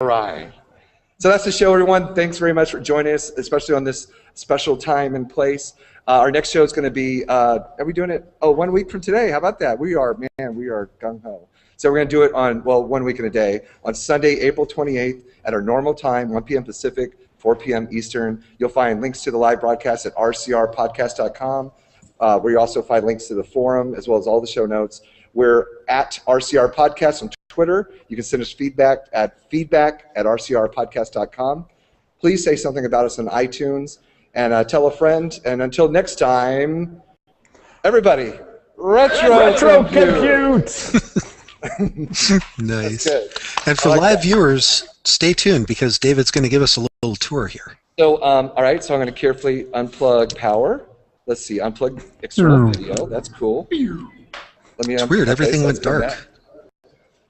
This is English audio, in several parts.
right. So that's the show, everyone. Thanks very much for joining us, especially on this special time and place. Our next show is going to be, are we doing it? Oh, 1 week from today. How about that? We are gung-ho. So we're going to do it on, well, 1 week and a day, on Sunday, April 28th at our normal time, 1 p.m. Pacific, 4 p.m. Eastern. You'll find links to the live broadcast at rcrpodcast.com, where you also find links to the forum as well as all the show notes. We're at RCR Podcast on Twitter. You can send us feedback at rcrpodcast.com. Please say something about us on iTunes and tell a friend. And until next time, everybody, Retro Compute! Nice. And for live viewers, stay tuned because David's going to give us a little tour here. So, all right, so I'm going to carefully unplug power. Let's see, unplug external video. That's cool. It's weird, everything went dark.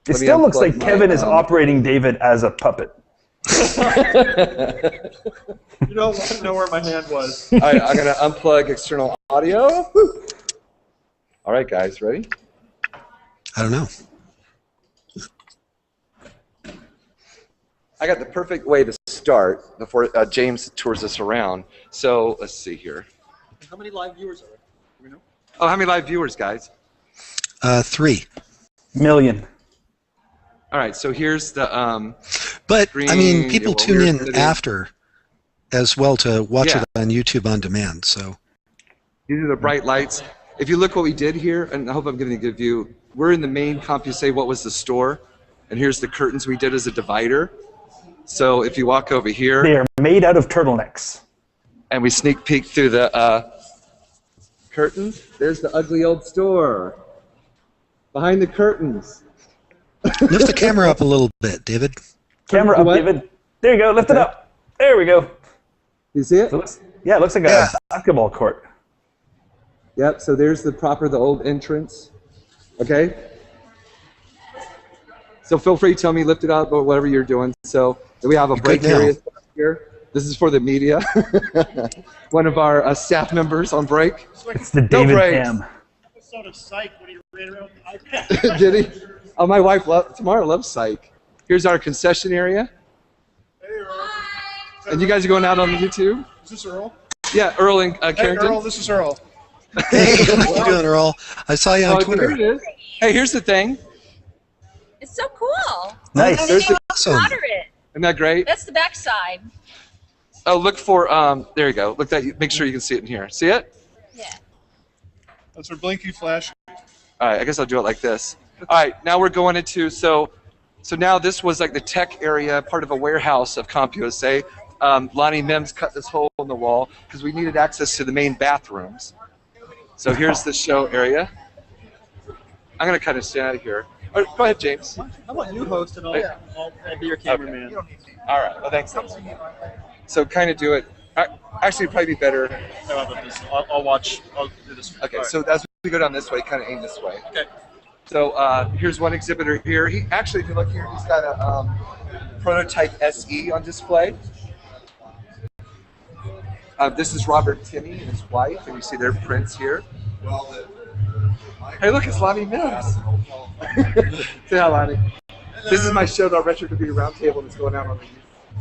It still looks like Kevin is operating David as a puppet. You don't want to know where my hand was. All right, I'm going to unplug external audio. All right, guys, ready? I don't know. I got the perfect way to start before James tours us around. So let's see here. How many live viewers are there? Do we know? Oh, how many live viewers, guys? 3 million. All right, so here's the But, screen. I mean, people tune in sitting after as well to watch it on YouTube on demand. So these are the bright lights. If you look what we did here, and I hope I'm getting a good view, we're in the main CompuSay what was the store, and here's the curtains we did as a divider. So if you walk over here... They are made out of turtlenecks. And we sneak peek through the curtains. There's the ugly old store. Behind the curtains. lift the camera up a little bit, David. Camera up, David. There you go. Lift it up. There we go. You see it? So it looks like a basketball court. Yep, so there's the old entrance. Okay? So feel free to tell me, lift it up, or whatever you're doing. So we have a break area here. This is for the media. One of our staff members on break. It's the David Cam. Episode of Psych when he ran around with the iPad. Did he? Oh, my wife Tamara loves Psych. Here's our concession area. Hey, Earl. And you guys are going out on YouTube? Is this Earl? Yeah, Earl and Carrington. Hey, Earl, this is Earl. Hey, how you doing, Earl? I saw you on Twitter. Here it is. Hey, here's the thing. It's so cool. Nice. There's the, Moderate. isn't that great? That's the back side. Oh, look for, there you go. Look that, make sure you can see it in here. See it? Yeah. That's for blinky flash. All right, I guess I'll do it like this. All right, now we're going into, so now this was like the tech area, part of a warehouse of CompuSay. Lonnie Mims cut this hole in the wall because we needed access to the main bathrooms. So here's the show area. I'm going to kind of stand out of here. All right, go ahead, James. How about you host and I'll be your cameraman? Okay. All right, well, thanks. So kind of do it. Actually, it'd probably be better. I'll watch. I'll do this. Okay, so as we go down this way, kind of aim this way. Okay. So here's one exhibitor here. He actually, if you look here, he's got a prototype SE on display. This is Robert Tinney and his wife, and you see their prints here. Hey, look, it's Lonnie Mims. Say hi, Lonnie. This is my show, the Retro Computing Roundtable, that's going out on the YouTube.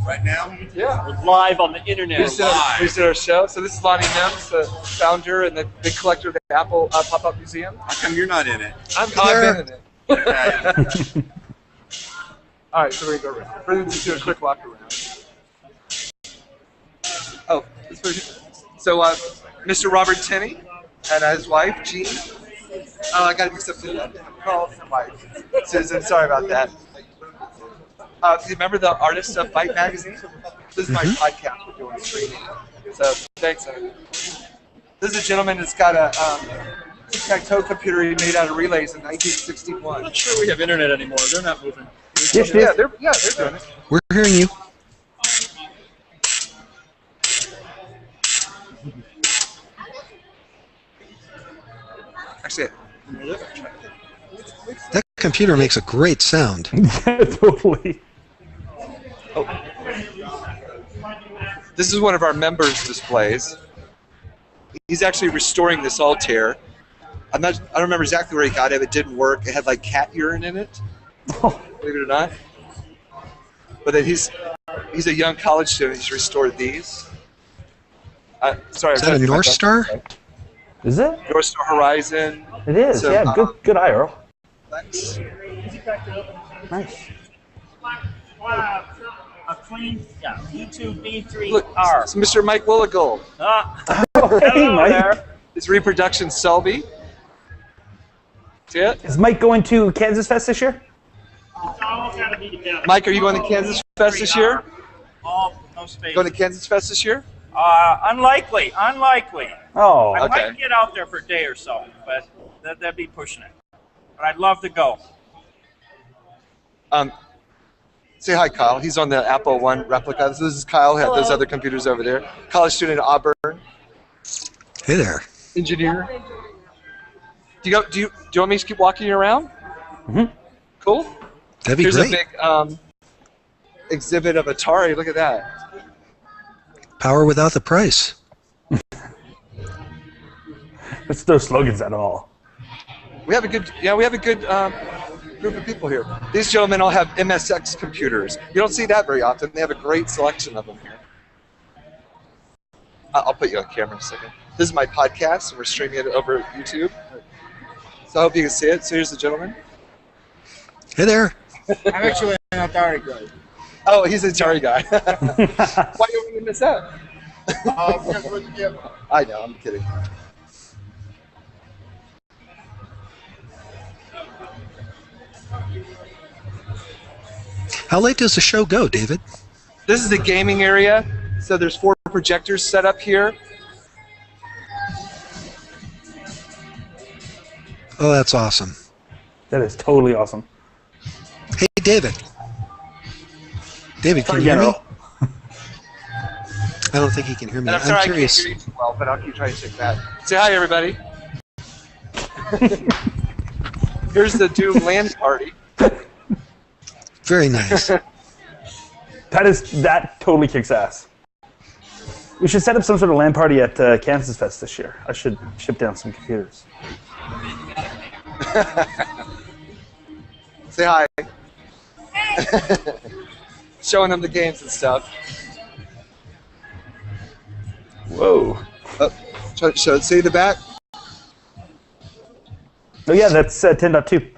Right now? Yeah. We're live on the internet. We did our show. So this is Lonnie Mims, the founder and the big collector of the Apple Pop-Up Museum. How come you're not in it? I've been in it. All right, so we're going to go around. We're going to do a quick walk around. Oh, so Mr. Robert Tinney and his wife, Jean. Oh, I got to do something. Call his wife. Susan, sorry about that. Do you remember the Artists of Fight magazine? This is my podcast we're doing streaming. So thanks. This is a gentleman that's got a tic-tac-toe computer he made out of relays in 1961. I'm not sure we have internet anymore. They're not moving. Yeah, they're doing it. We're hearing you. Actually, that computer makes a great sound. Yeah, totally. oh. This is one of our members' displays. He's actually restoring this Altair. I don't remember exactly where he got it. It didn't work. It had like cat urine in it. Believe it or not. But then he's a young college student. He's restored these. Sorry, Is that a North Star? Is it? North Star Horizon. It is. So, yeah, good eye, Earl. Thanks. Nice. A clean, yeah, E2B3R. Look, it's Mr. Mike Willigold. Oh, hey, Mike. His reproduction Selby. See it? Is Mike going to Kansas Fest this year? Mike, are you going to Kansas Fest this year? Oh, no space. Going to Kansas Fest this year? Unlikely. Oh. I Okay. might get out there for a day or so, but that'd be pushing it. But I'd love to go. Say hi, Kyle. He's on the Apple One replica. This is Kyle. Had those other computers over there. College student at Auburn. Hey there. Engineer. Do you want me to keep walking you around? Mm-hmm. Cool. That'd be Here's great. a big exhibit of Atari. Look at that. Power without the price. It's no slogans at all. We have a good group of people here. These gentlemen all have MSX computers. You don't see that very often. They have a great selection of them here. I'll put you on camera in a second. This is my podcast, and we're streaming it over YouTube. So I hope you can see it. So here's the gentleman. Hey there. I'm actually an Atari guy. Oh, he's an Atari guy. Why do you miss that? Because we're together. I know, I'm kidding. How late does the show go, David? This is the gaming area. So there's 4 projectors set up here. Oh, that's awesome. That is totally awesome. Hey, David. David, can you Again, hear me? Earl. I don't think he can hear me. And I'm sorry I can't curious. hear you too well, but I'll keep trying to check that. Say hi, everybody. Here's the Doom LAN party. Very nice. That totally kicks ass. We should set up some sort of LAN party at Kansas Fest this year. I should ship down some computers. Say hi. Showing them the games and stuff. Whoa. See the back? Oh yeah, that's 10.2.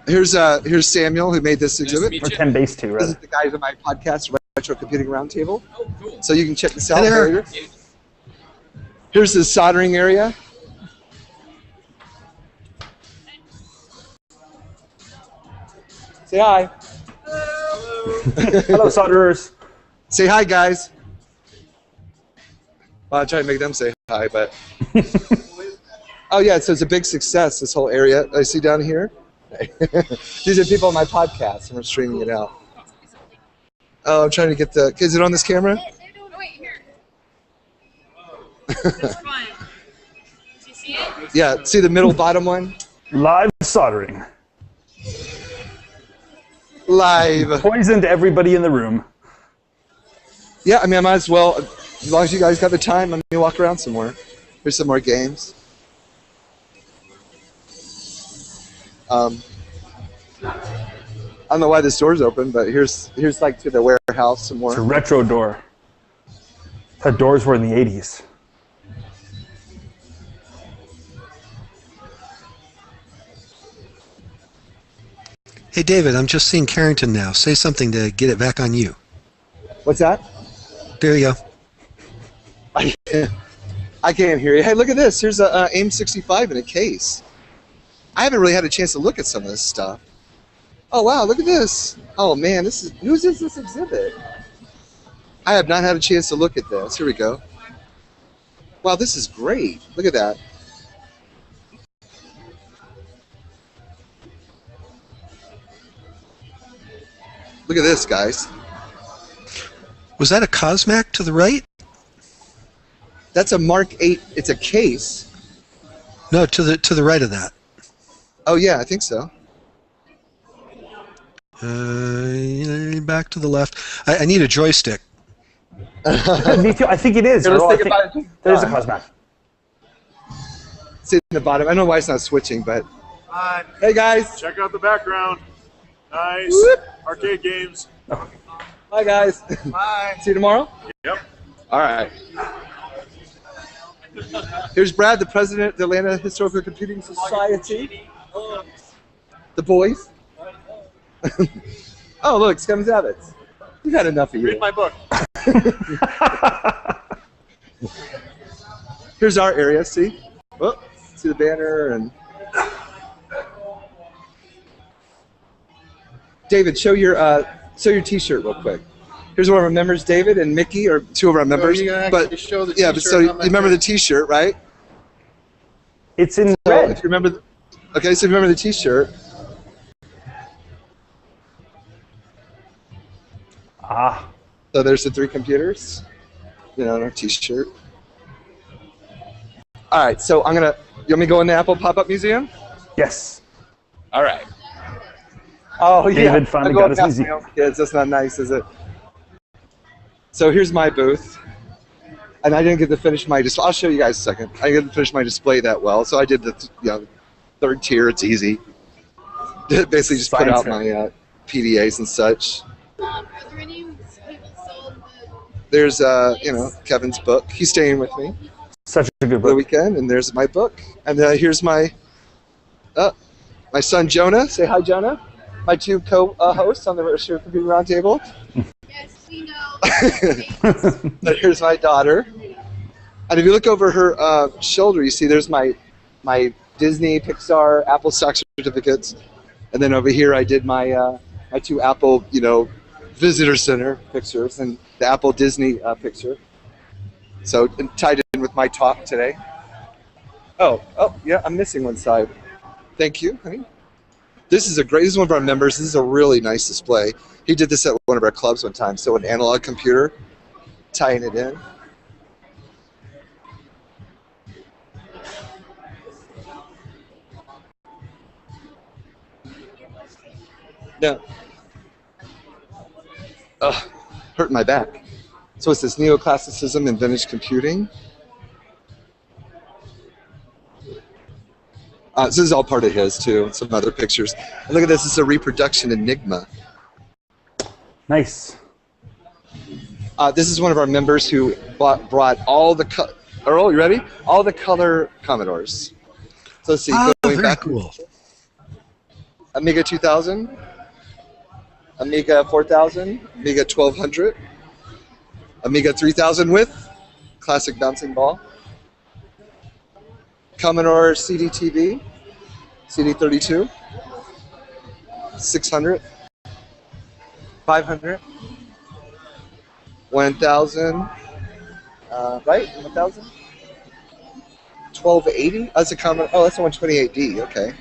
Here's Samuel, who made this exhibit. Or 10 base 2, This rather. is the guys on my podcast, Retro Computing Roundtable. Oh, cool. So you can check this out Hey there. later. Here's the soldering area. Say hi. Hello, solderers. Say hi, guys. Well, I'll try to make them say hi, but... Oh, yeah, so it's a big success, this whole area I see down here. These are people on my podcast, and we're streaming it out. Oh, I'm trying to get the... Is it on this camera? Wait, here. It's fun. Do you see it? Yeah, see the middle bottom one? Live soldering. Live. Poisoned everybody in the room. Yeah, I mean, I might as well, as long as you guys got the time, let me walk around some more. Here's some more games. I don't know why this door's open, but here's like to the warehouse some more. It's a retro door. How doors were in the 80s. Hey, David, I'm just seeing Carrington now. Say something to get it back on you. What's that? There you go. I can't hear you. Hey, look at this. Here's a AIM-65 in a case. I haven't really had a chance to look at some of this stuff. Oh, wow, look at this. Oh, man, whose is this exhibit? I have not had a chance to look at this. Here we go. Wow, this is great. Look at that. Look at this, guys. Was that a Cosmac to the right? That's a Mark 8. It's a case. No, to the right of that. Oh, yeah, I think so. Back to the left. I need a joystick. Me too. I think it is. Here, let's Earl. I think about think it. there's a Cosmac. It's in the bottom. I don't know why it's not switching, but... Hey, guys. Check out the background. Nice. Whoop. Arcade games. Bye, guys. Bye. See you tomorrow? Yep. All right. Here's Brad, the president of the Atlanta Historical Computing Society. The boys. Oh, look, it's Kevin Savetz. We've had enough of you. Read my book. Here's our area, see? Oh, see the banner and... David, show your T-shirt real quick. Here's one of our members, David and Mickey, are two of our members. you're gonna actually show the yeah, but T-shirt so you on my remember the face? T-shirt, right? It's in So red. if you remember, okay, so if you remember the T-shirt. Ah. So there's the 3 computers, you know, on our T-shirt. All right, so you want me to go in the Apple Pop-Up Museum? Yes. All right. Oh yeah. David finally I'm got going his past museum. my own kids. That's not nice, is it? So here's my booth, and I didn't get to finish my display. I'll show you guys in a second. I didn't get to finish my display that well, so I did the 3rd tier. It's easy. Basically, just put out my PDAs and such. Are there any people still in There's Kevin's book. He's staying with me Such a good for the book. weekend, and there's my book. And here's my son Jonah. Say hi, Jonah. My 2 co-hosts on the Retro Computing Roundtable. Yes, we know. And here's my daughter. And if you look over her shoulder, you see there's my Disney, Pixar, Apple stock certificates. And then over here, I did my 2 Apple, visitor center pictures and the Apple Disney picture. So tied in with my talk today. Oh, yeah, I'm missing one side. Thank you, honey. This is one of our members. This is a really nice display. He did this at one of our clubs one time. So an analog computer, tying it in. No. Ugh, hurting my back. So it's this neoclassicism in vintage computing. So this is all part of his too. Some other pictures. And look at this. This is a reproduction Enigma. Nice. This is one of our members who brought all the Earl, you ready? All the color Commodores. So let's see. Going Very back. cool. Amiga 2000, Amiga 4000, Amiga 1200, Amiga 3000 with classic bouncing ball, Commodore CD-TV, CD32, 600, 500, 1000, right? 1000? 1280? That's a Commodore. Oh, that's a 128D. Okay.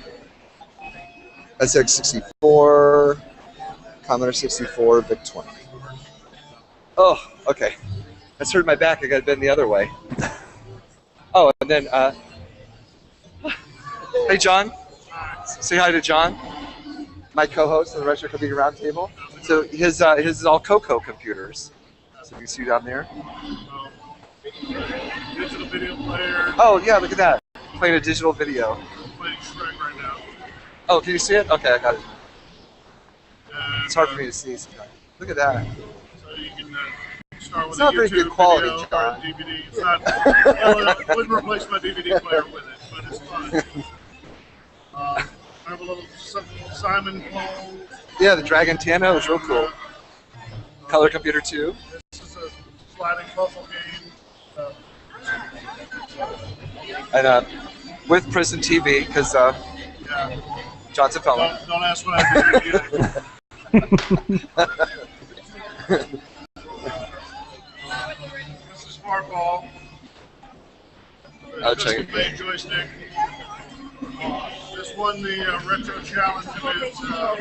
SX64, Commodore 64, VIC-20. Oh, okay. That's hurt my back. I got to bend the other way. Oh, and then, hey, John. Say hi to John, my co-host on the Retro Computing Roundtable. So his is all Coco computers. So you can see down there. Digital video player. Oh, yeah, look at that. Playing a digital video. Playing Shrek right now. Oh, can you see it? Okay, I got it. It's hard for me to see sometimes. Look at that. So you can start with It's not a very YouTube good quality, video John. or a DVD. It's not. Well, it wouldn't replace my DVD player with it, but it's fine. I have a little Simon Cole. Yeah, the Dragon Tana was real cool. Color Computer 2. This is a sliding puzzle game. And with Prison TV, because Yeah. John's a fellow. Don't ask what I do yet. This is Smartball. I'll check it. Custom-made joystick. This won the Retro Challenge event.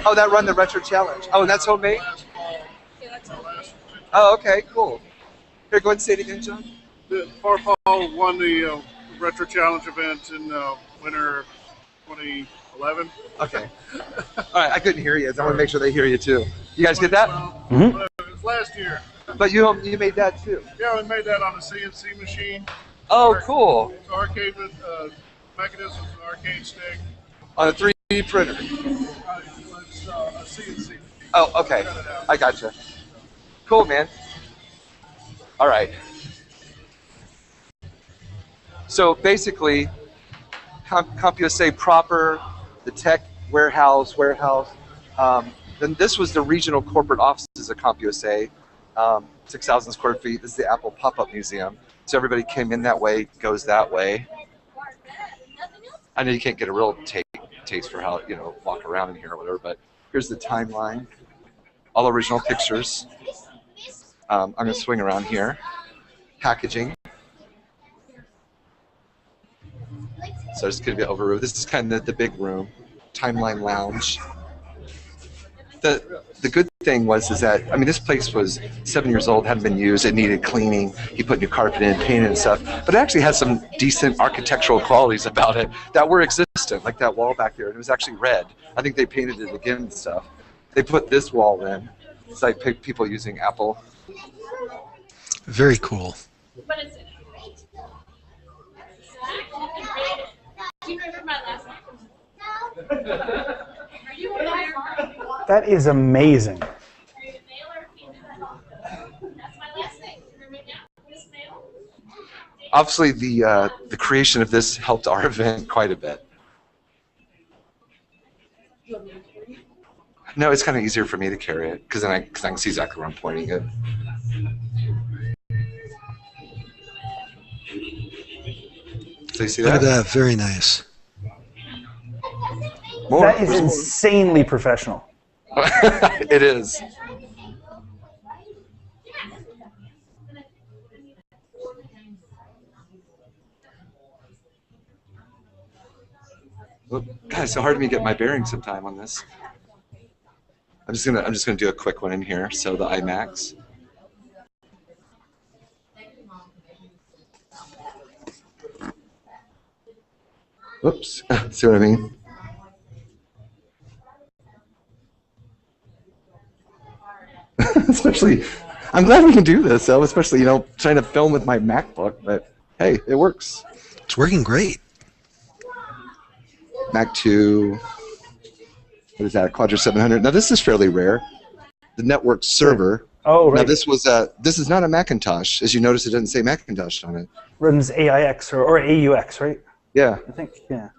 Oh, that run the Retro Challenge. Oh, and that's homemade? Last fall. Oh, okay, cool. Here, go ahead and say it again, John. The Farfall won the Retro Challenge event in winter 2011. Okay. All right, I couldn't hear you. I want to make sure they hear you, too. You guys get that? Mhm. It was last year. But you made that, too. Yeah, we made that on a CNC machine. Oh, cool. It's arcade with mechanisms, an arcade stick. On a 3D printer. It's a CNC. Oh, okay. I gotcha. Cool, man. All right. So basically, CompUSA proper, the tech warehouse. Then this was the regional corporate offices of CompUSA, 6,000 square feet. This is the Apple Pop-Up Museum. So everybody came in that way, goes that way. I know you can't get a real taste for how, walk around in here or whatever, but here's the timeline. All original pictures. I'm going to swing around here. Packaging. So it's going to be over. This is kind of the big room. Timeline lounge. The good thing is that, this place was 7 years old, hadn't been used, it needed cleaning. He put new carpet in, painted and stuff. But it actually had some decent architectural qualities about it that were existent, like that wall back there. It was actually red. I think they painted it again and stuff. They put this wall in. It's like people using Apple. Very cool. But it's in it. Do you remember my last name? Are you aware? That is amazing. Are you a male or a female? That's my last name. Remember it now? Miss Male? Obviously, the creation of this helped our event quite a bit. No, it's kind of easier for me to carry it because then I can see exactly where I'm pointing it. So you see Look that? at that. Very nice. More. That is insanely professional. It is. Well, God, it's so hard for me to get my bearings sometime on this. I'm just gonna do a quick one in here. So the iMacs. Oops. See what I mean? Especially, I'm glad we can do this, though, especially, trying to film with my MacBook, but hey, it works. It's working great. Mac 2, what is that, Quadro 700? Now, this is fairly rare. The network server. Oh, right. Now, this is not a Macintosh. As you notice, it doesn't say Macintosh on it. Runs AIX or AUX, right? Yeah. I think, yeah.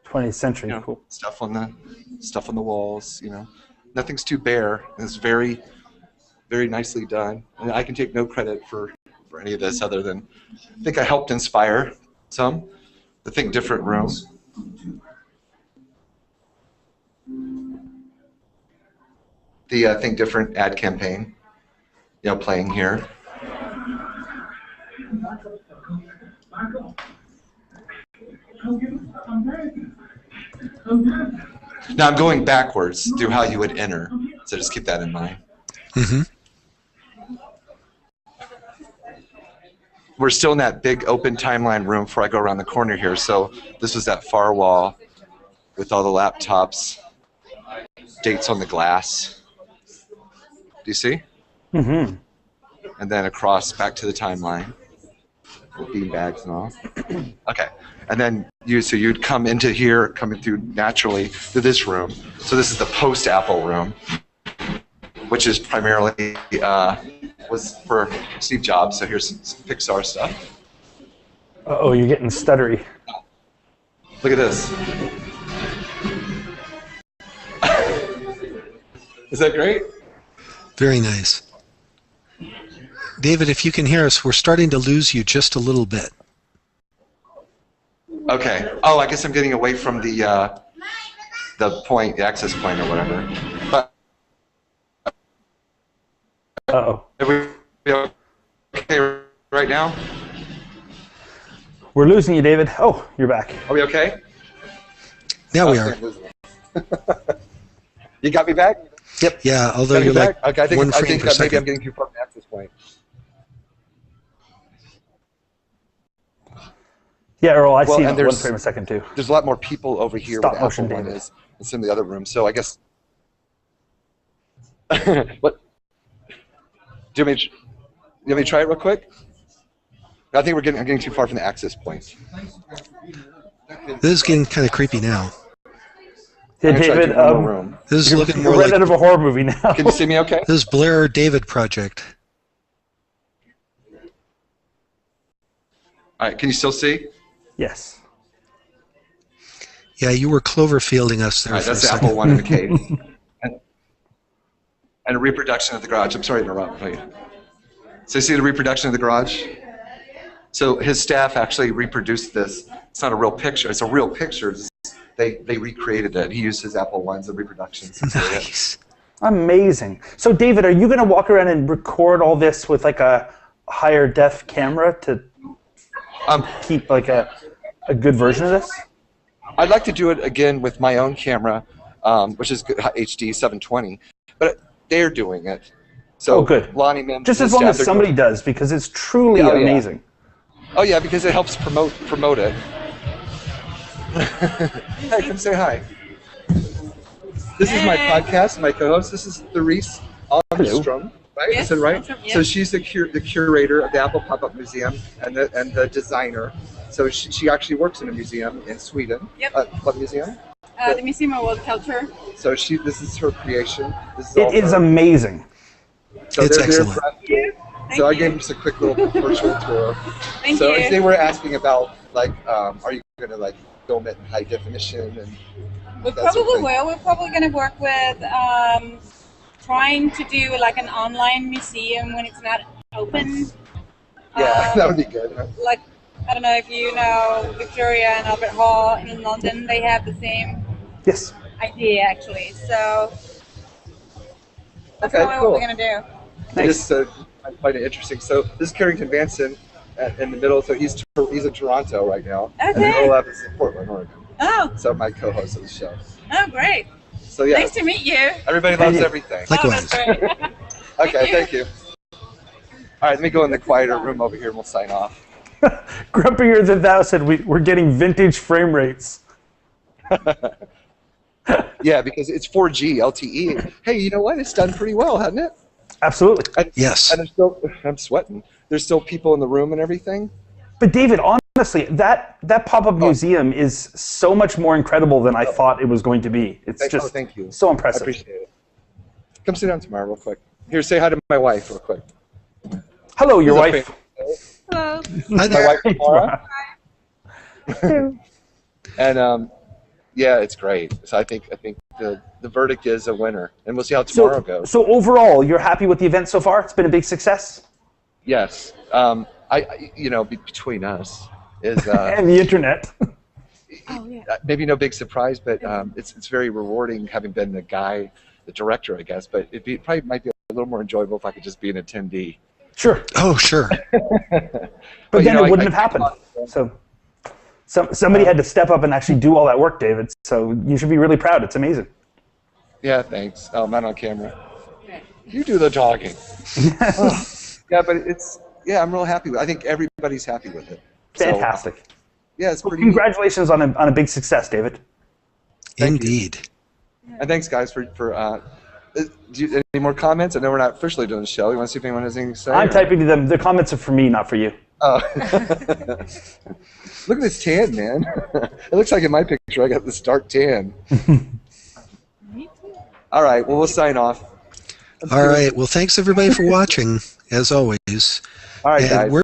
20th century, cool. Stuff on the walls, Nothing's too bare. It's very, very nicely done. And I can take no credit for any of this other than I think I helped inspire some. The Think Different room. The Think Different ad campaign, playing here. Now I'm going backwards through how you would enter, so just keep that in mind. Mm-hmm. We're still in that big open timeline room before I go around the corner here, so this was that far wall with all the laptops, dates on the glass. Do you see? Mm-hmm. And then across back to the timeline with bean bags and all. Okay. And then you'd come into here, coming through naturally to this room. So this is the post-Apple room, which is primarily was for Steve Jobs. So here's some Pixar stuff. Uh-oh, you're getting stuttery. Look at this. Is that great? Very nice. David, if you can hear us, we're starting to lose you just a little bit. Okay. Oh, I guess I'm getting away from the access point or whatever. But Uh-oh. are we okay right now? We're losing you, David. Oh, you're back. Are we okay? Now we are. You got me back? Yep. Yeah, although Got me you're like back? Okay, I think one frame per maybe I'm second. getting too far from the access point. Yeah, Earl, I Well, see and one there's- frame a second, too. There's a lot more people over here Stop where the motion Apple one data. is in some of the other rooms. So I guess. What? Do you want me to try it real quick? I think I'm getting too far from the access point. This is getting kind of creepy now. Yeah, I'm gonna try to David, do one more room. This is looking you're more right like out of a horror movie now. Can you see me okay? this is Blair David project. All right, can you still see? Yes. Yeah, you were Cloverfielding us there All right, for a that's the second. Apple One in the cave. And a reproduction of the garage. I'm sorry to interrupt you. So you see the reproduction of the garage? So his staff actually reproduced this. It's not a real picture. It's a real picture. They recreated it. He used his Apple Ones and reproductions. Nice. Amazing. So, David, are you going to walk around and record all this with like a higher def camera to keep like a good version of this? I'd like to do it again with my own camera, which is HD 720, but they're doing it. So Oh, good. Lonnie Mims, Just his as long staff, as they're somebody doing- does, because it's truly Oh, yeah. amazing. Oh yeah, because it helps promote it. Hey, come say hi. This is my podcast, my co-host. This is Therese Armstrong, right? Yes, Is it right? Armstrong, yes. So she's the curator of the Apple Pop-Up Museum and the designer. So she actually works in a museum in Sweden. Yep. What museum? The Museum of World Culture. So this is her creation. This is all It is her. amazing. So It's they're excellent. impressed. Thank So I you. gave them just a quick little virtual tour. Thank So you. they were asking about like, are you going to like film it in high definition and We that sort of probably thing? will. We're probably going to work with trying to do like an online museum when it's not open. Yeah, that would be good. Huh? Like, I don't know if you know Victoria and Albert Hall in London. They have the same Yes. idea actually. So that's Okay, probably cool. what we're going to do. I just I find it interesting. So this is Carrington Vanston in the middle. So he's in Toronto right now, and Okay. Earl Evans is in Portland, Oregon. Oh, So my co-host of the show. oh, great. So yeah, Nice to meet you. everybody loves everything. Likewise. Oh, that's great. Okay, thank you. All right, let me go in the quieter room over here, and we'll sign off. Grumpier than thou said we're getting vintage frame rates. Yeah, because it's 4G LTE. Hey, you know what? It's done pretty well, hasn't it? Absolutely. Yes. And there's still, I'm sweating. There's still people in the room and everything. But David, honestly, that pop-up museum is so much more incredible than I thought it was going to be. It's just thank you. so I impressive. appreciate it. Come sit down tomorrow real quick. Here, say hi to my wife real quick. Hello, your Who's a wife. Hello. Hi My there. wife, Laura. And yeah, it's great. So I think the verdict is a winner, and we'll see how tomorrow goes. So overall, you're happy with the event so far? It's been a big success? Yes, between us is And the internet. Oh, yeah. maybe no big surprise, but it's very rewarding having been the director, I guess. But probably might be a little more enjoyable if I could just be an attendee. Sure. Oh, sure. But then it wouldn't have happened. So somebody had to step up and actually do all that work, David. So you should be really proud. It's amazing. Yeah, thanks. Oh, I'm not on camera. You do the talking. Oh, yeah, but I'm real happy with it. I think everybody's happy with it. So, Fantastic. yeah, it's Well, pretty. congratulations on a big success, David. Thank you. Indeed. And thanks, guys, for any more comments? I know we're not officially doing the show. You want to see if anyone has anything to say? I'm or- typing to them. The comments are for me, not for you. Oh. Look at this tan, man. It looks like in my picture I got this dark tan. All right, well, we'll sign off. All right. Well, thanks everybody for watching, as always. All right, And guys. we're